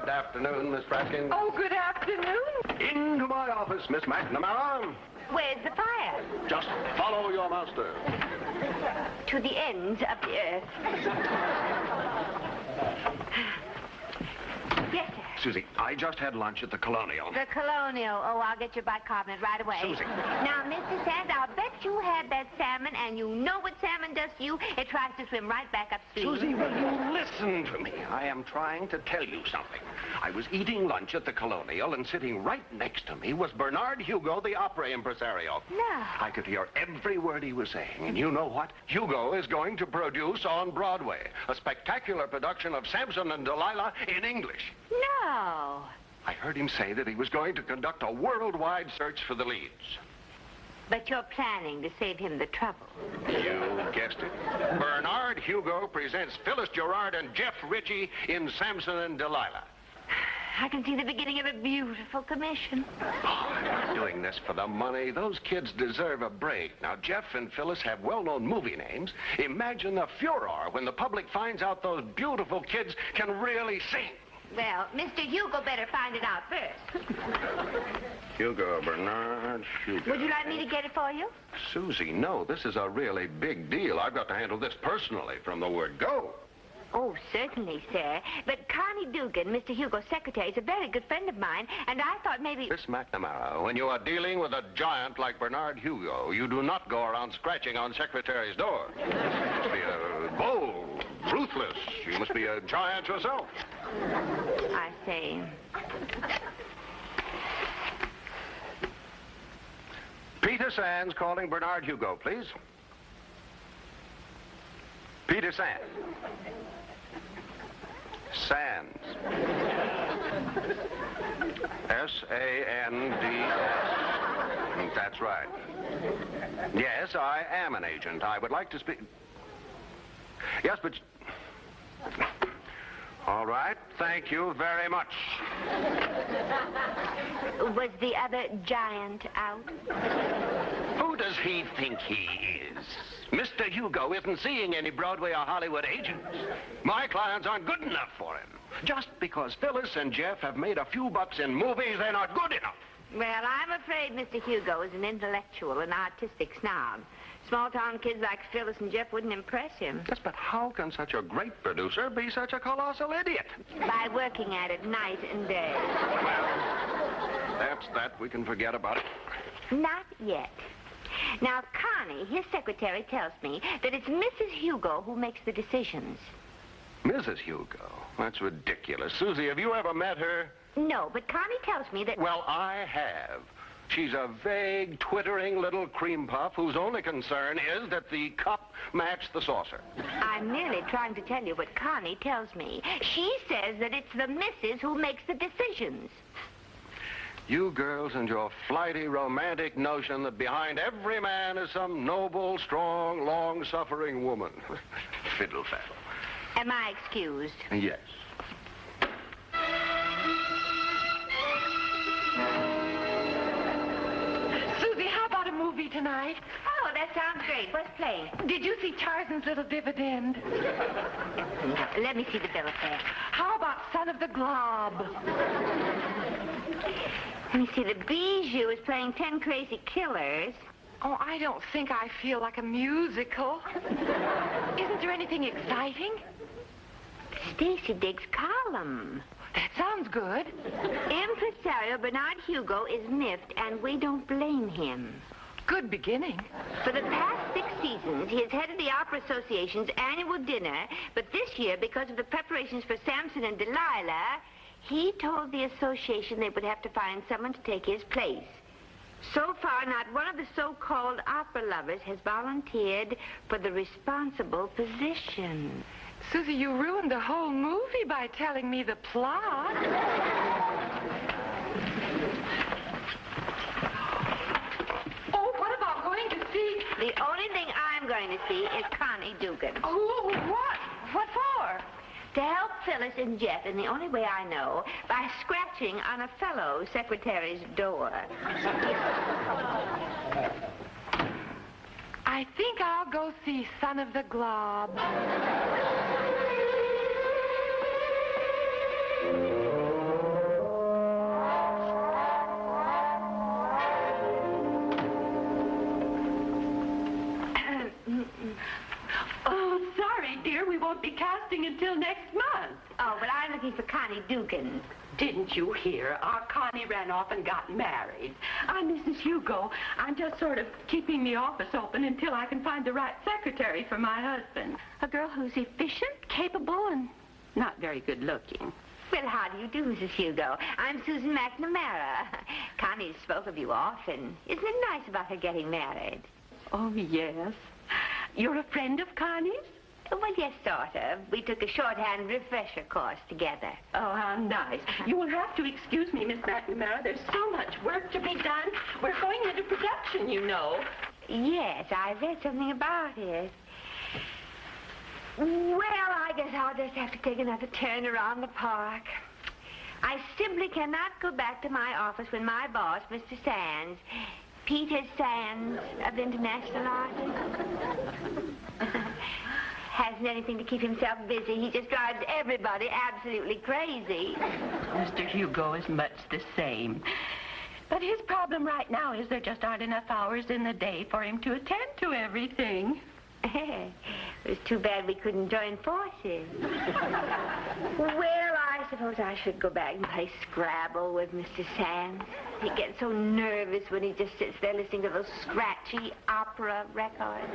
Good afternoon, Miss Bratkins. Oh, good afternoon. Into my office, Miss McNamara. Where's the fire? Just follow your master. To the ends of the earth. Yes, sir. Susie, I just had lunch at the Colonial. The Colonial. Oh, I'll get your bicarbonate right away. Susie. Now, Mr. Sands, I'll bet you had that salmon, and you know what salmon does to you. It tries to swim right back upstream. Susie, will you listen to me? I am trying to tell you something. I was eating lunch at the Colonial, and sitting right next to me was Bernard Hugo, the opera impresario. No. I could hear every word he was saying, and you know what? Hugo is going to produce on Broadway a spectacular production of Samson and Delilah in English. No. I heard him say that he was going to conduct a worldwide search for the leads. But you're planning to save him the trouble. You guessed it. Bernard Hugo presents Phyllis Gerard and Jeff Ritchie in Samson and Delilah. I can see the beginning of a beautiful commission. Oh, I'm not doing this for the money. Those kids deserve a break. Now, Jeff and Phyllis have well-known movie names. Imagine the furor when the public finds out those beautiful kids can really sing. Well, Mr. Hugo better find it out first. Hugo, Bernard, Hugo. Would you like me to get it for you? Susie, no, this is a really big deal. I've got to handle this personally from the word go. Oh, certainly, sir. But Connie Dugan, Mr. Hugo's secretary, is a very good friend of mine, and I thought maybe... Miss McNamara, when you are dealing with a giant like Bernard Hugo, you do not go around scratching on secretaries' doors. You must be bold, ruthless. You must be a giant yourself. I see. Peter Sands calling Bernard Hugo, please. Peter Sands. Sands. S-A-N-D-S. That's right. Yes, I am an agent. I would like to speak... Yes, but... All right. Thank you very much. Was the other giant out? Who does he think he is? Mr. Hugo isn't seeing any Broadway or Hollywood agents. My clients aren't good enough for him. Just because Phyllis and Jeff have made a few bucks in movies, they're not good enough. Well, I'm afraid Mr. Hugo is an intellectual and artistic snob. Small-town kids like Phyllis and Jeff wouldn't impress him. Yes, but how can such a great producer be such a colossal idiot? By working at it night and day. Well, that's that. We can forget about it. Not yet. Now, Connie, his secretary, tells me that it's Mrs. Hugo who makes the decisions. Mrs. Hugo? That's ridiculous. Susie, have you ever met her? No, but Connie tells me that... Well, I have. She's a vague, twittering little cream puff whose only concern is that the cup match the saucer. I'm merely trying to tell you what Connie tells me. She says that it's the missus who makes the decisions. You girls and your flighty, romantic notion that behind every man is some noble, strong, long-suffering woman. Fiddle-faddle. Am I excused? Yes. Susie, how about a movie tonight? Oh, that sounds great. What's playing? Did you see Tarzan's Little Dividend? Let me see the bill of fare. How about Son of the Glob? Let me see. The Bijou is playing 10 Crazy Killers. Oh, I don't think I feel like a musical. Isn't there anything exciting? Stacy Diggs' column. That sounds good. Impresario Bernard Hugo is miffed, and we don't blame him. Good beginning. For the past 6 seasons, he has headed the Opera Association's annual dinner, but this year, because of the preparations for Samson and Delilah, he told the association they would have to find someone to take his place. So far, not one of the so-called opera lovers has volunteered for the responsible position. Susie, you ruined the whole movie by telling me the plot. Oh, what about going to see... The only thing I'm going to see is Connie Dugan. Oh, what? What for? To help Phyllis and Jeff in the only way I know, by scratching on a fellow secretary's door. I think I'll go see Son of the Glob. won't be casting until next month. Oh, but I'm looking for Connie Dugan. Didn't you hear? Our Connie ran off and got married. I'm Mrs. Hugo. I'm just sort of keeping the office open until I can find the right secretary for my husband. A girl who's efficient, capable, and not very good looking. Well, how do you do, Mrs. Hugo? I'm Susan McNamara. Connie's spoke of you often. Isn't it nice about her getting married? Oh, yes. You're a friend of Connie's? Well, yes, sort of. We took a shorthand refresher course together. Oh, how nice. You will have to excuse me, Miss McNamara. There's so much work to be done. We're going into production, you know. Yes, I read something about it. Well, I guess I'll just have to take another turn around the park. I simply cannot go back to my office when my boss, Mr. Sands, Peter Sands of International Artists, hasn't anything to keep himself busy. He just drives everybody absolutely crazy. Mr. Hugo is much the same. But his problem right now is there just aren't enough hours in the day for him to attend to everything. It was too bad we couldn't join forces. Well, I suppose I should go back and play Scrabble with Mr. Sands. He gets so nervous when he just sits there listening to those scratchy opera records.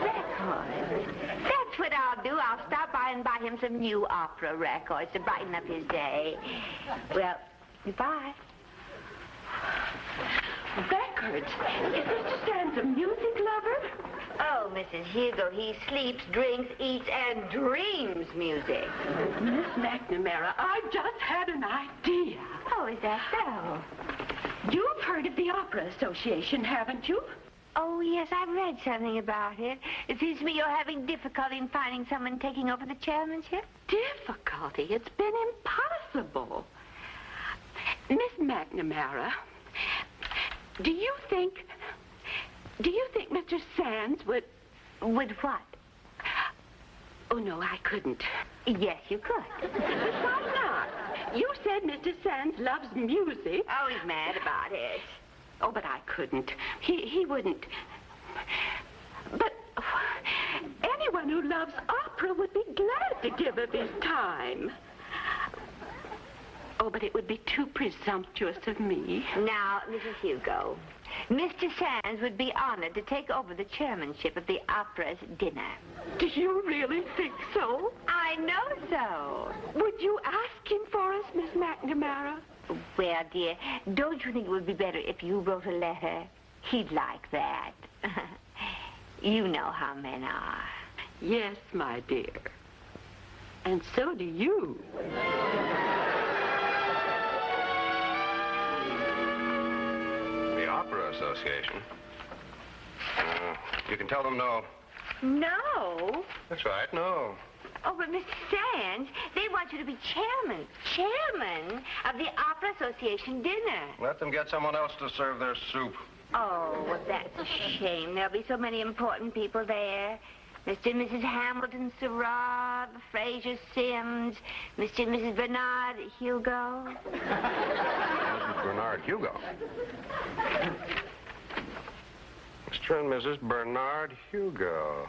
Records? That's what I'll do. I'll stop by and buy him some new opera records to brighten up his day. Well, goodbye. Records? Is Mr. Sands a music lover? Oh, Mrs. Hugo, he sleeps, drinks, eats, and dreams music. Miss McNamara, I've just had an idea. Oh, is that so? You've heard of the Opera Association, haven't you? Oh, yes, I've read something about it. It seems to me you're having difficulty in finding someone taking over the chairmanship. Difficulty? It's been impossible. Miss McNamara, do you think Mr. Sands would... Would what? Oh, no, I couldn't. Yes, you could. But why not? You said Mr. Sands loves music. Oh, he's mad about it. Oh, but I couldn't. He wouldn't. But anyone who loves opera would be glad to give up his time. Oh, but it would be too presumptuous of me. Now, Mrs. Hugo, Mr. Sands would be honored to take over the chairmanship of the opera's dinner. Do you really think so? I know so. Would you ask him for us, Miss McNamara? Well, dear, don't you think it would be better if you wrote a letter? He'd like that. You know how men are. Yes, my dear. And so do you. The Opera Association? You can tell them no. No? That's right, no. Oh, but Mr. Sands, they want you to be chairman of the Opera Association dinner. Let them get someone else to serve their soup. Oh, well, that's a shame. There'll be so many important people there. Mr. and Mrs. Hamilton Surratt, Fraser Sims, Mr. and Mrs. Bernard Hugo. Mrs. Bernard Hugo? Mr. and Mrs. Bernard Hugo.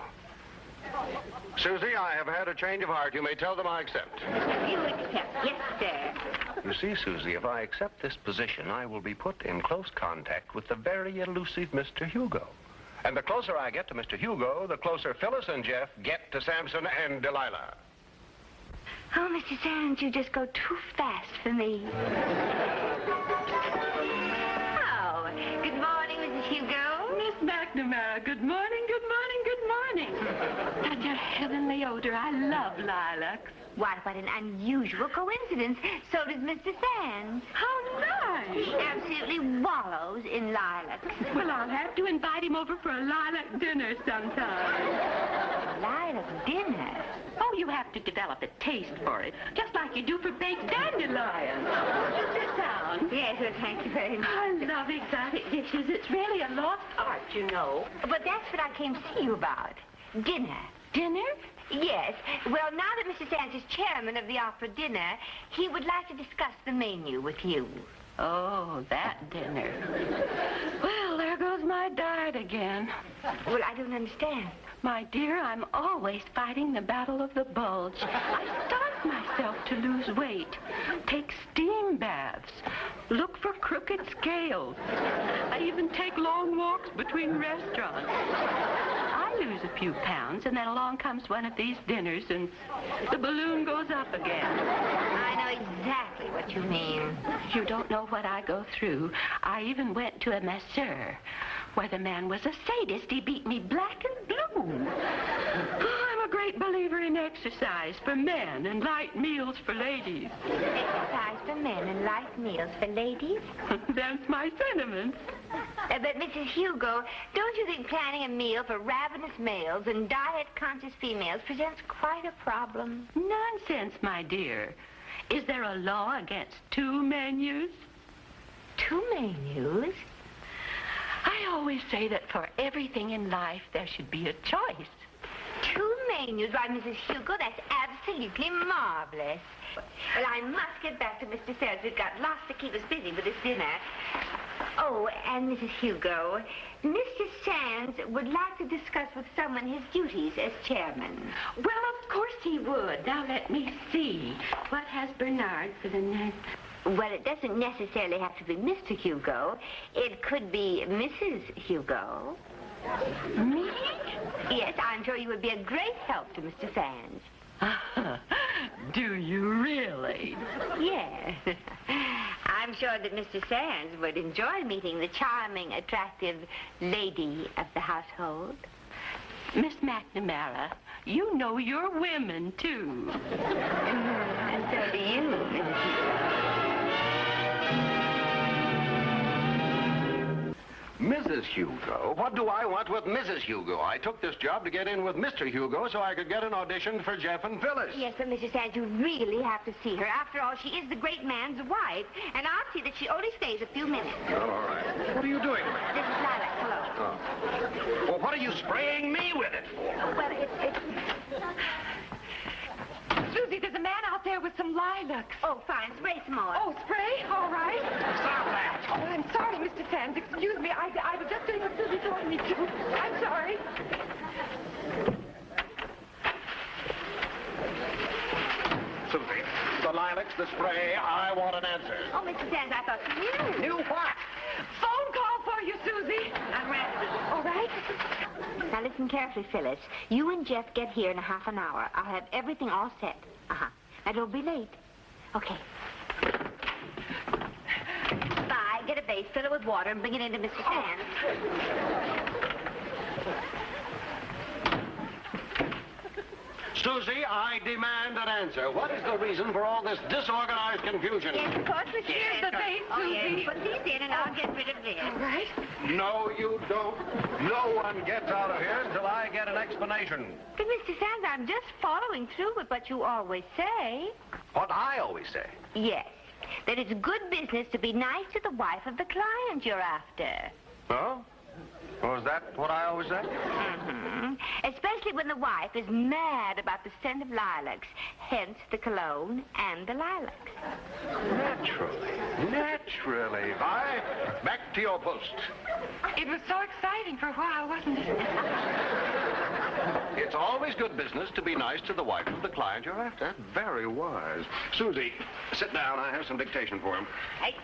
Susie, I have had a change of heart. You may tell them I accept. You accept, yes, sir. You see, Susie, if I accept this position, I will be put in close contact with the very elusive Mr. Hugo. And the closer I get to Mr. Hugo, the closer Phyllis and Jeff get to Samson and Delilah. Oh, Mr. Sands, you just go too fast for me. Oh, good morning, Mrs. Hugo. Miss McNamara, good morning, good morning, good morning. Such a heavenly odor. I love lilacs. Why, what an unusual coincidence. So does Mr. Sands. How nice. He absolutely wallows in lilacs. Well, I'll have to invite him over for a lilac dinner sometime. Lilac dinner? Oh, you have to develop a taste for it, just like you do for baked dandelions. Won't you sit down? Yes, well, thank you very much. I love exotic dishes. It's really a lost art, you know. But that's what I came to see you about. Dinner. Dinner? Yes. Well, now that Mr. Sands is chairman of the opera dinner, he would like to discuss the menu with you. Oh, that dinner. Well, there goes my diet again. Well, I don't understand. my dear, I'm always fighting the battle of the bulge. I starve myself to lose weight, take steam baths, look for crooked scales. I even take long walks between restaurants. I lose a few pounds, and then along comes one of these dinners, and the balloon goes up again. I know exactly what you mean. You don't know what I go through. I even went to a masseur, where the man was a sadist. He beat me black and blue. Oh, I'm a great believer in exercise for men and light meals for ladies. Exercise for men and light meals for ladies? That's my sentiments. But, Mrs. Hugo, don't you think planning a meal for ravenous males and diet-conscious females presents quite a problem? Nonsense, my dear. Is there a law against 2 menus? 2 menus? I always say that for everything in life, there should be a choice. 2 menus? Why, Mrs. Hugo, that's absolutely marvelous. Well, I must get back to Mr. Sands. We've got lots to keep us busy with this dinner. Oh, and Mrs. Hugo, Mr. Sands would like to discuss with someone his duties as chairman. Well, of course he would. Now, let me see. What has Bernard for the next... Well, it doesn't necessarily have to be Mr. Hugo. It could be Mrs. Hugo. Me? Yes, I'm sure you would be a great help to Mr. Sands. Do you really? Yes. I'm sure that Mr. Sands would enjoy meeting the charming, attractive lady of the household. Miss McNamara, you know you're women, too. And so do you, Mrs. Hugo. Mrs. Hugo? What do I want with Mrs. Hugo? I took this job to get in with Mr. Hugo so I could get an audition for Jeff and Phyllis. Yes, but Mr. Sands, you really have to see her. After all, she is the great man's wife, and I'll see that she only stays a few minutes. Oh, all right. What are you doing? This is lilac. Hello. Oh. Well, what are you spraying me with it for? Well, it's... Susie, there's a man out there with some lilacs. Oh, fine. Spray some more. Oh, spray? All right. Stop that! Oh, I'm sorry, Mr. Sands. Excuse me. I was just doing what Susie told me to. I'm sorry. Susie, the lilacs, the spray, I want an answer. Oh, Mr. Sands, I thought you knew. Knew what? Phone call for you, Susie. I'm ready. All right. Now, listen carefully, Phyllis. You and Jeff get here in a half an hour. I'll have everything all set. Uh-huh. Now, don't be late. Okay. Bye. Get a vase, fill it with water, and bring it into Mr. Sands. Susie, I demand an answer. What is the reason for all this disorganized confusion? Yes, of course, Mr. Here's Sands. the vase, Oh, yes. Susie. Put these in, and I'll get rid of this. All right. No, you don't. No one gets out of here until I get an explanation. But, Mr. Sands, I'm just following through with what you always say. What I always say. Yes. That it's good business to be nice to the wife of the client you're after. Oh? Was that what I always say? Mm-hmm. Especially when the wife is mad about the scent of lilacs, hence the cologne and the lilacs. Naturally. Bye. Back to your post. It was so exciting for a while, wasn't it? It's always good business to be nice to the wife of the client you're after. Very wise. Susie, sit down. I have some dictation for him. Hey.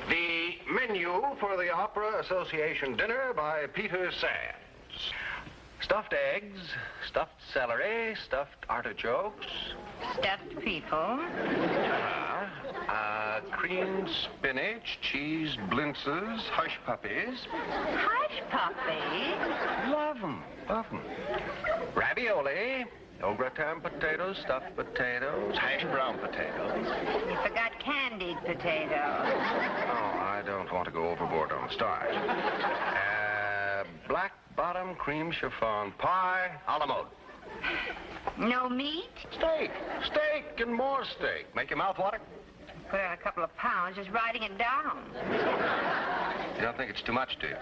The menu for the Opera Association dinner by Peter Sands. Stuffed eggs, stuffed celery, stuffed artichokes. Stuffed people. Creamed spinach, cheese blintzes, hush puppies. Hush puppies. Love 'em, love 'em. Ravioli, au gratin potatoes, stuffed potatoes, hash brown potatoes. You forgot candied potatoes. Oh, I don't want to go overboard on the starch. Black bottom cream chiffon pie, a la mode. No meat? Steak, steak and more steak. Make your mouth water? Put on a couple of pounds just writing it down. You don't think it's too much, do you?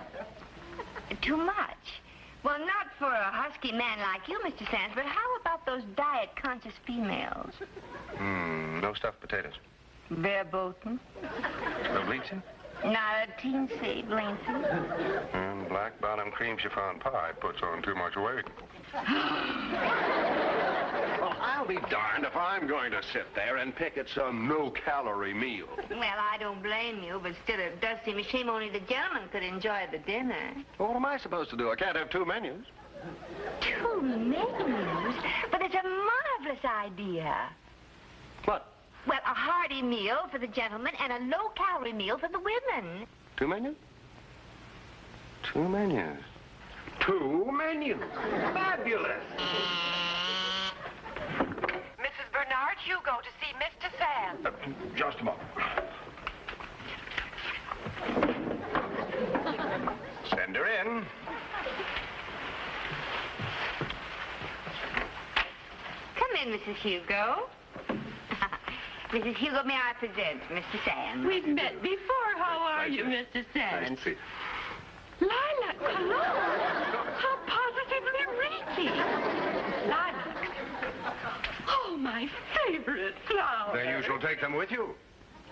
Too much? Well, not for a husky man like you, Mr. Sands, but how about those diet-conscious females? No stuffed potatoes. Verboten? No bleaching? Not a teensy, Blancy. And black bottom cream chiffon pie puts on too much weight. Well, I'll be darned if I'm going to sit there and pick at some no-calorie meal. Well, I don't blame you, but still, it does seem a shame only the gentleman could enjoy the dinner. Well, what am I supposed to do? I can't have 2 menus. 2 menus? But it's a marvelous idea. What? Well, a hearty meal for the gentlemen and a low-calorie meal for the women. 2 menus? 2 menus. 2 menus. Fabulous. Mrs. Bernard Hugo to see Mr. Sands. Just a moment. Send her in. Come in, Mrs. Hugo. Mrs. Hugo, may I present Mr. Sands? We've met before. How are you, Mr. Sands? Lilac cologne. How positively reeky. Lilacs. Oh, my favorite flower. Then you shall take them with you.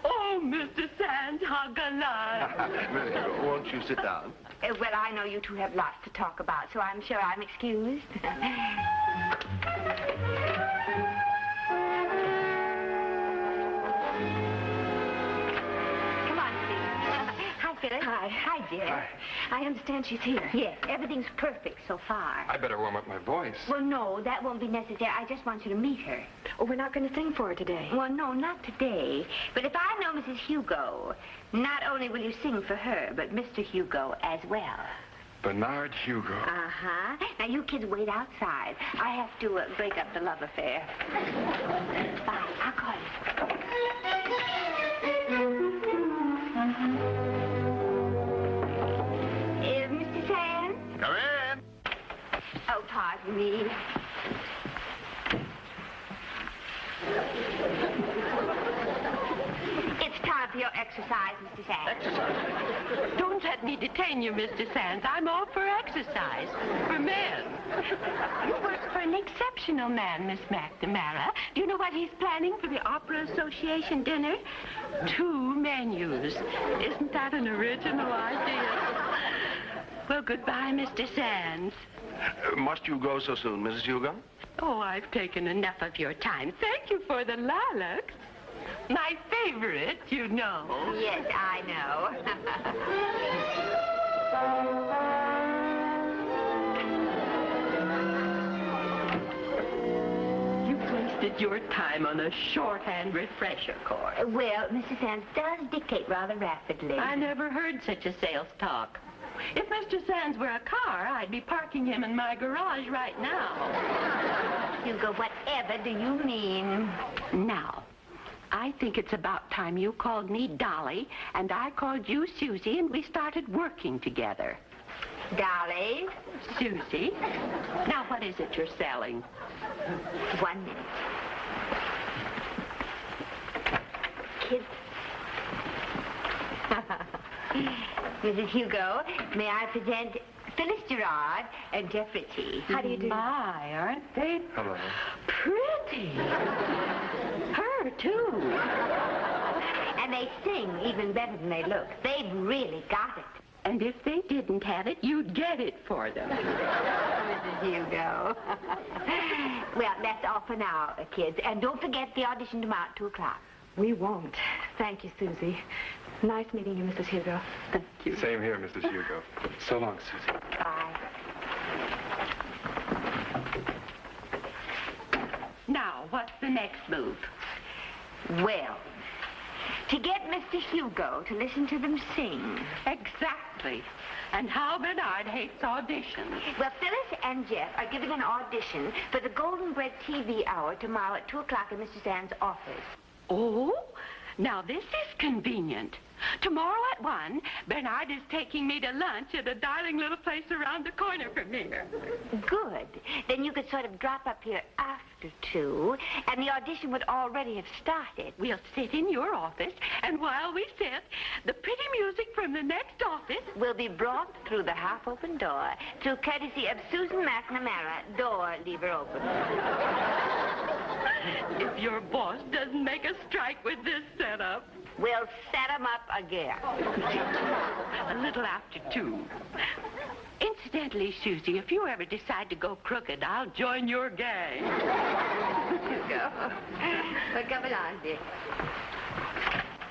Oh, Mr. Sands, how gallant. Won't you sit down? Well, I know you two have lots to talk about, so I'm sure I'm excused. Hi, Jeff. Hi. I understand she's here. Yes, everything's perfect so far. I better warm up my voice. Well, no, that won't be necessary. I just want you to meet her. Oh, we're not going to sing for her today. Well, no, not today. But if I know Mrs. Hugo, not only will you sing for her, but Mr. Hugo as well. Bernard Hugo. Uh-huh. Now, you kids wait outside. I have to break up the love affair. Bye. I'll call you. Mr. Sands? Come in. Oh, pardon me. It's time for your exercise, Mr. Sands. Exercise. Don't let me detain you, Mr. Sands. I'm all for exercise. For men. You work for an exceptional man, Miss McNamara. Do you know what he's planning for the Opera Association dinner? 2 menus. Isn't that an original idea? Well, goodbye, Mr. Sands. Must you go so soon, Mrs. Hugo? Oh, I've taken enough of your time. Thank you for the lilacs. My favorite, you know. Yes, I know. You've wasted your time on a shorthand refresher course. Well, Mr. Sands does dictate rather rapidly. I never heard such a sales talk. If Mr. Sands were a car, I'd be parking him in my garage right now. Hugo, whatever do you mean? Now, I think it's about time you called me Dolly, and I called you Susie, and we started working together. Dolly? Susie? Now, what is it you're selling? 1 minute. Kids. Mrs. Hugo, may I present Phyllis Gerard and Jeff Ritchie. How do you do? My, aren't they Hello. pretty? Her, too. And they sing even better than they look. They've really got it. And if they didn't have it, you'd get it for them. Mrs. Hugo. Well, that's all for now, kids. And don't forget the audition tomorrow at 2 o'clock. We won't. Thank you, Susie. Nice meeting you, Mrs. Hugo. Thank you. Same here, Mrs. Hugo. So long, Susie. Bye. Now, what's the next move? Well, to get Mr. Hugo to listen to them sing. Exactly. And how Bernard hates auditions. Well, Phyllis and Jeff are giving an audition for the Golden Bread TV hour tomorrow at 2 o'clock in Mr. Sands' office. Oh, now this is convenient. Tomorrow at 1, Bernard is taking me to lunch at a darling little place around the corner from here. Good. Then you could sort of drop up here after 2, and the audition would already have started. We'll sit in your office, and while we sit, the pretty music from the next office Will be brought through the half-open door, through courtesy of Susan McNamara. Door lever open. if your boss doesn't make a strike with this setup. We'll set him up again. A little after 2. Incidentally, Susie, if you ever decide to go crooked, I'll join your gang. Go. Well, come along, dear.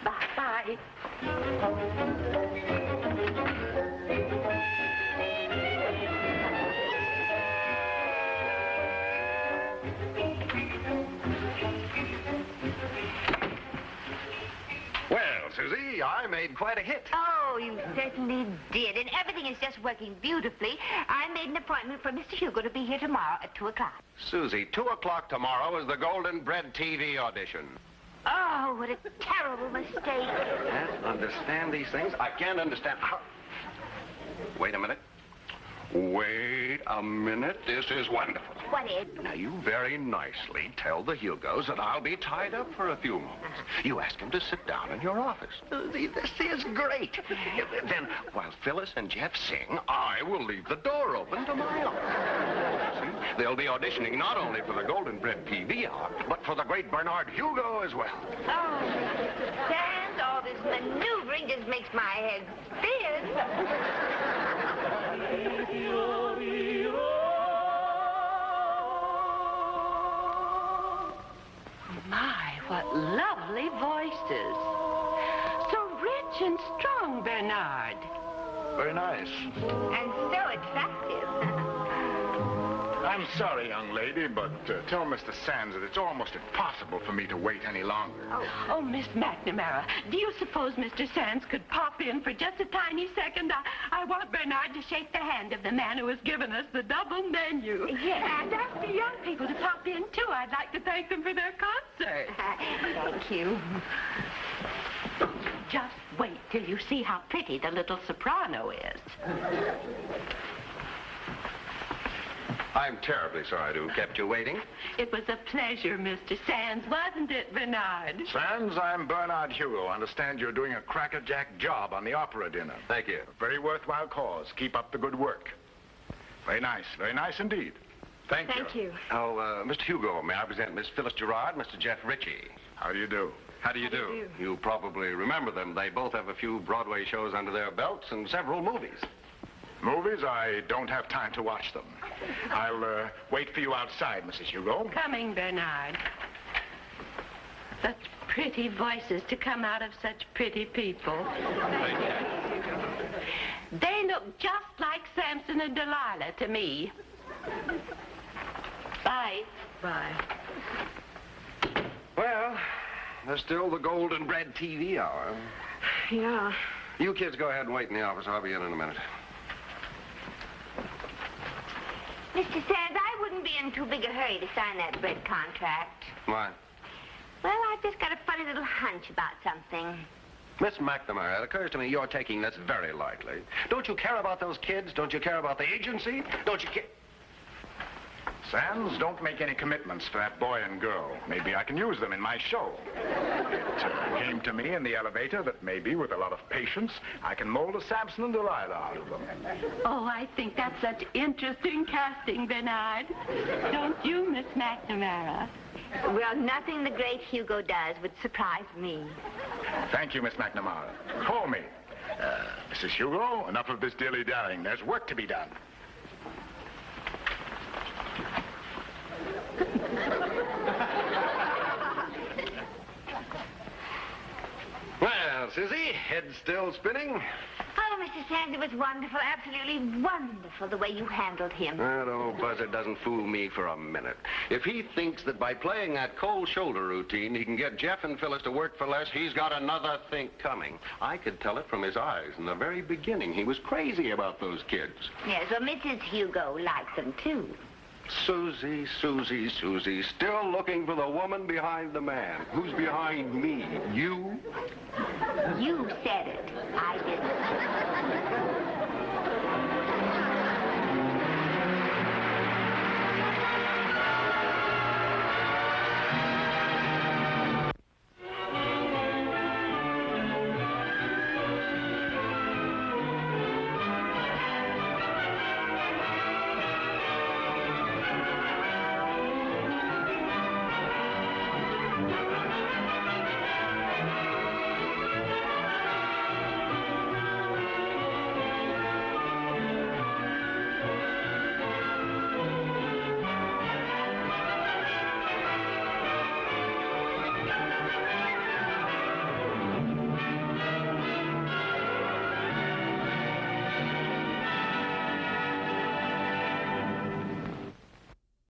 Bye-bye. Well, Susie, I made quite a hit. Oh, you certainly did. And everything is just working beautifully. I made an appointment for Mr. Hugo to be here tomorrow at 2 o'clock. Susie, 2 o'clock tomorrow is the Golden Bread TV audition. Oh, what a terrible mistake. Can't understand these things. I can't understand how... Wait a minute. Wait a minute. This is wonderful. What is? Now, you very nicely tell the Hugos that I'll be tied up for a few moments. You ask them to sit down in your office. Susie, this is great. Then, while Phyllis and Jeff sing, I will leave the door open to my office. See? They'll be auditioning not only for the Golden Bread TV hour, but for the great Bernard Hugo as well. Oh, Sans, all this maneuvering just makes my head spin. My, what lovely voices. So rich and strong, Bernard. Very nice. And so attractive. I'm sorry, young lady, but tell Mr. Sands that it's almost impossible for me to wait any longer. Oh, Miss McNamara, do you suppose Mr. Sands could pop in for just a tiny second? I want Bernard to shake the hand of the man who has given us the double menu. Yeah. And ask the young people to pop in, too. I'd like to thank them for their concert. Thank you. Just wait till you see how pretty the little soprano is. I'm terribly sorry to have kept you waiting. It was a pleasure, Mr. Sands, wasn't it, Bernard? Sands, I'm Bernard Hugo. Understand you're doing a crackerjack job on the opera dinner. Thank you. A very worthwhile cause. Keep up the good work. Very nice indeed. Thank you. Thank you. Oh, Mr. Hugo, may I present Miss Phyllis Gerard, Mr. Jeff Ritchie. How do you do? How do you do? You probably remember them. They both have a few Broadway shows under their belts and several movies. Movies? I don't have time to watch them. I'll wait for you outside, Mrs. Hugo. Coming, Bernard. Such pretty voices to come out of such pretty people. Thank you. They look just like Samson and Delilah to me. Bye. Bye. Well, there's still the Golden Bread TV hour. Yeah. You kids go ahead and wait in the office. I'll be in a minute. Mr. Sands, I wouldn't be in too big a hurry to sign that bread contract. Why? Well, I've just got a funny little hunch about something. Miss McNamara, it occurs to me you're taking this very lightly. Don't you care about those kids? Don't you care about the agency? Don't you care? Sands, don't make any commitments for that boy and girl. Maybe I can use them in my show. It came to me in the elevator that maybe, with a lot of patience, I can mold a Samson and Delilah out of them. Oh, I think that's such interesting casting, Bernard. Don't you, Miss McNamara? Well, nothing the great Hugo does would surprise me. Thank you, Miss McNamara. Call me. Mrs. Hugo, enough of this dilly-dallying. There's work to be done. Well, Susie, head still spinning? Oh, Mr. Sands, it was wonderful, absolutely wonderful the way you handled him. That old buzzard doesn't fool me for a minute. If he thinks that by playing that cold shoulder routine he can get Jeff and Phyllis to work for less, he's got another think coming. I could tell it from his eyes in the very beginning. He was crazy about those kids. Yes, well, Mrs. Hugo liked them, too. Susie, Susie, Susie, still looking for the woman behind the man. Who's behind me? You? You said it. I didn't.